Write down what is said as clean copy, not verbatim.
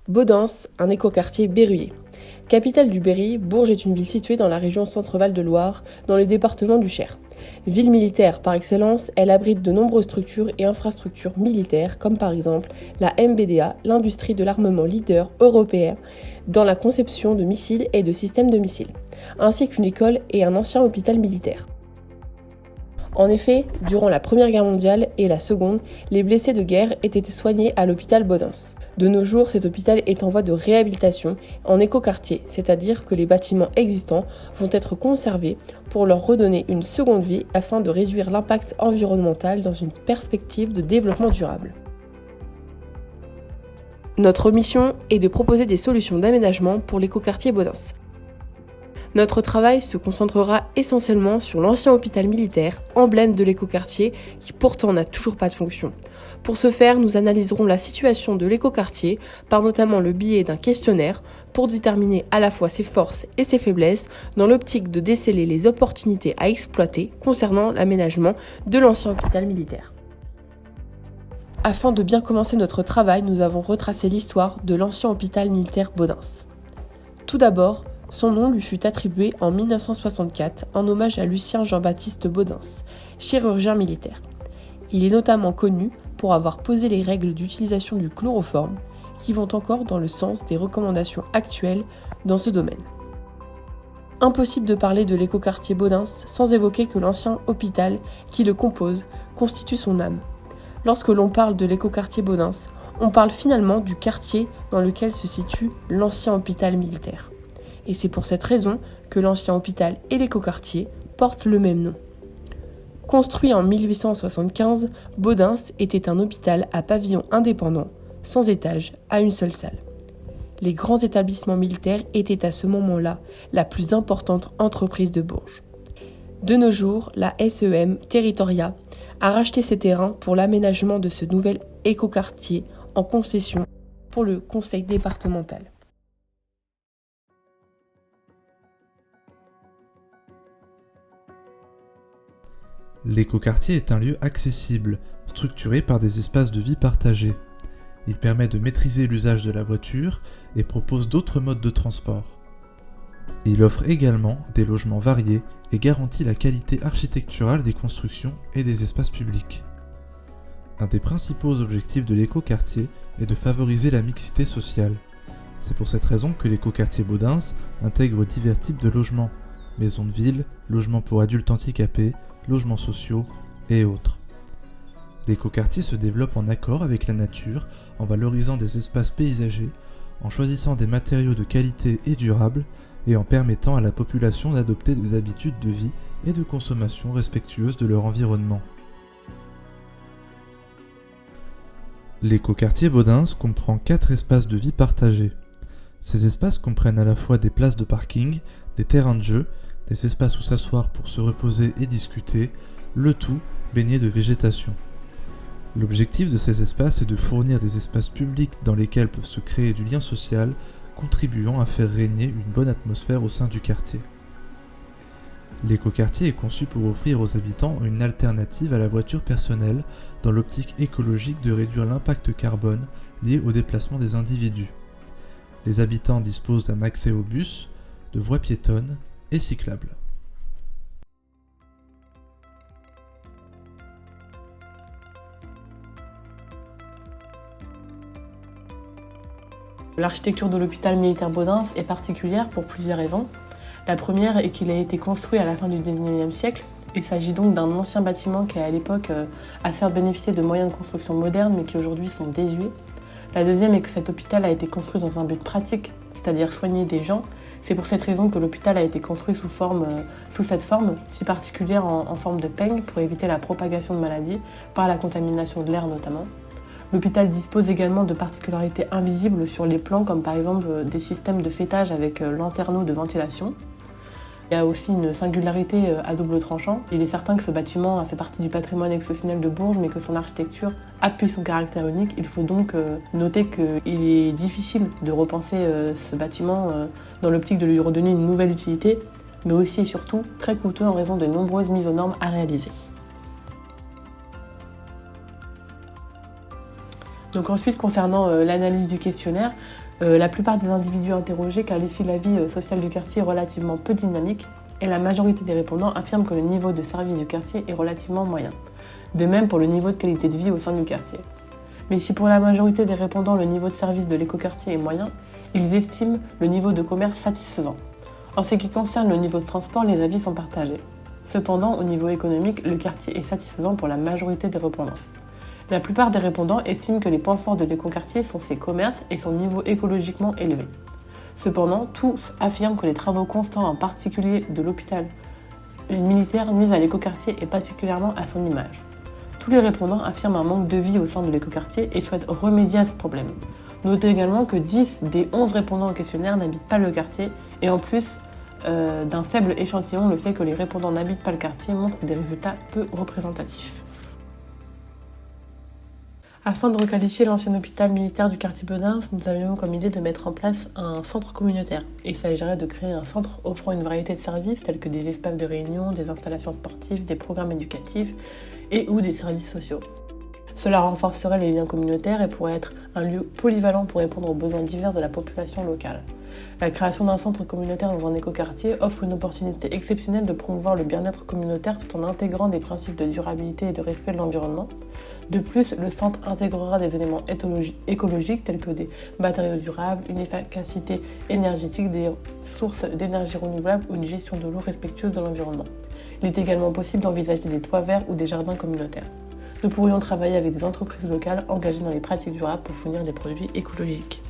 Baudens, un écoquartier berruyer. Capitale du Berry, Bourges est une ville située dans la région Centre-Val de Loire, dans le département du Cher. Ville militaire par excellence, elle abrite de nombreuses structures et infrastructures militaires, comme par exemple la MBDA, l'industrie de l'armement leader européen dans la conception de missiles et de systèmes de missiles, ainsi qu'une école et un ancien hôpital militaire. En effet, durant la Première Guerre mondiale et la Seconde, les blessés de guerre étaient soignés à l'hôpital Baudens. De nos jours, cet hôpital est en voie de réhabilitation en écoquartier, c'est-à-dire que les bâtiments existants vont être conservés pour leur redonner une seconde vie afin de réduire l'impact environnemental dans une perspective de développement durable. Notre mission est de proposer des solutions d'aménagement pour l'écoquartier Baudens. Notre travail se concentrera essentiellement sur l'ancien hôpital militaire, emblème de l'écoquartier, qui pourtant n'a toujours pas de fonction. Pour ce faire, nous analyserons la situation de l'écoquartier par notamment le biais d'un questionnaire pour déterminer à la fois ses forces et ses faiblesses dans l'optique de déceler les opportunités à exploiter concernant l'aménagement de l'ancien hôpital militaire. Afin de bien commencer notre travail, nous avons retracé l'histoire de l'ancien hôpital militaire Baudens. Tout d'abord, son nom lui fut attribué en 1964 en hommage à Lucien Jean-Baptiste Baudens, chirurgien militaire. Il est notamment connu pour avoir posé les règles d'utilisation du chloroforme, qui vont encore dans le sens des recommandations actuelles dans ce domaine. Impossible de parler de l'écoquartier Baudens sans évoquer que l'ancien hôpital qui le compose constitue son âme. Lorsque l'on parle de l'écoquartier Baudens, on parle finalement du quartier dans lequel se situe l'ancien hôpital militaire. Et c'est pour cette raison que l'ancien hôpital et l'écoquartier portent le même nom. Construit en 1875, Baudens était un hôpital à pavillon indépendant, sans étage, à une seule salle. Les grands établissements militaires étaient à ce moment-là la plus importante entreprise de Bourges. De nos jours, la SEM Territoria a racheté ces terrains pour l'aménagement de ce nouvel écoquartier en concession pour le conseil départemental. L'écoquartier est un lieu accessible, structuré par des espaces de vie partagés. Il permet de maîtriser l'usage de la voiture et propose d'autres modes de transport. Il offre également des logements variés et garantit la qualité architecturale des constructions et des espaces publics. Un des principaux objectifs de l'écoquartier est de favoriser la mixité sociale. C'est pour cette raison que l'écoquartier Baudens intègre divers types de logements, maisons de ville, logements pour adultes handicapés, logements sociaux et autres. L'écoquartier se développe en accord avec la nature, en valorisant des espaces paysagers, en choisissant des matériaux de qualité et durables, et en permettant à la population d'adopter des habitudes de vie et de consommation respectueuses de leur environnement. L'écoquartier Baudens comprend 4 espaces de vie partagés. Ces espaces comprennent à la fois des places de parking, des terrains de jeu, des espaces où s'asseoir pour se reposer et discuter, le tout baigné de végétation. L'objectif de ces espaces est de fournir des espaces publics dans lesquels peuvent se créer du lien social, contribuant à faire régner une bonne atmosphère au sein du quartier. L'écoquartier est conçu pour offrir aux habitants une alternative à la voiture personnelle dans l'optique écologique de réduire l'impact carbone lié au déplacement des individus. Les habitants disposent d'un accès aux bus, de voies piétonnes et cyclables. L'architecture de l'hôpital militaire Baudens est particulière pour plusieurs raisons. La première est qu'il a été construit à la fin du XIXe siècle. Il s'agit donc d'un ancien bâtiment qui, à l'époque, a certes bénéficié de moyens de construction modernes, mais qui aujourd'hui sont désuets. La deuxième est que cet hôpital a été construit dans un but pratique, c'est-à-dire soigner des gens. C'est pour cette raison que l'hôpital a été construit sous cette forme si particulière en forme de peigne pour éviter la propagation de maladies par la contamination de l'air notamment. L'hôpital dispose également de particularités invisibles sur les plans, comme par exemple des systèmes de fêtage avec lanterneaux de ventilation. Il y a aussi une singularité à double tranchant. Il est certain que ce bâtiment a fait partie du patrimoine exceptionnel de Bourges, mais que son architecture appuie son caractère unique. Il faut donc noter qu'il est difficile de repenser ce bâtiment dans l'optique de lui redonner une nouvelle utilité, mais aussi et surtout très coûteux en raison de nombreuses mises aux normes à réaliser. Donc ensuite, concernant l'analyse du questionnaire, La plupart des individus interrogés qualifient la vie sociale du quartier relativement peu dynamique et la majorité des répondants affirment que le niveau de service du quartier est relativement moyen. De même pour le niveau de qualité de vie au sein du quartier. Mais si pour la majorité des répondants le niveau de service de l'écoquartier est moyen, ils estiment le niveau de commerce satisfaisant. En ce qui concerne le niveau de transport, les avis sont partagés. Cependant, au niveau économique, le quartier est satisfaisant pour la majorité des répondants. La plupart des répondants estiment que les points forts de l'écoquartier sont ses commerces et son niveau écologiquement élevé. Cependant, tous affirment que les travaux constants, en particulier de l'hôpital militaire, nuisent à l'écoquartier et particulièrement à son image. Tous les répondants affirment un manque de vie au sein de l'écoquartier et souhaitent remédier à ce problème. Notez également que 10 des 11 répondants au questionnaire n'habitent pas le quartier et en plus d'un faible échantillon, le fait que les répondants n'habitent pas le quartier montre des résultats peu représentatifs. Afin de requalifier l'ancien hôpital militaire du quartier Bedins, nous avions comme idée de mettre en place un centre communautaire. Il s'agirait de créer un centre offrant une variété de services tels que des espaces de réunion, des installations sportives, des programmes éducatifs et ou des services sociaux. Cela renforcerait les liens communautaires et pourrait être un lieu polyvalent pour répondre aux besoins divers de la population locale. La création d'un centre communautaire dans un écoquartier offre une opportunité exceptionnelle de promouvoir le bien-être communautaire tout en intégrant des principes de durabilité et de respect de l'environnement. De plus, le centre intégrera des éléments écologiques tels que des matériaux durables, une efficacité énergétique, des sources d'énergie renouvelable ou une gestion de l'eau respectueuse de l'environnement. Il est également possible d'envisager des toits verts ou des jardins communautaires. Nous pourrions travailler avec des entreprises locales engagées dans les pratiques durables pour fournir des produits écologiques.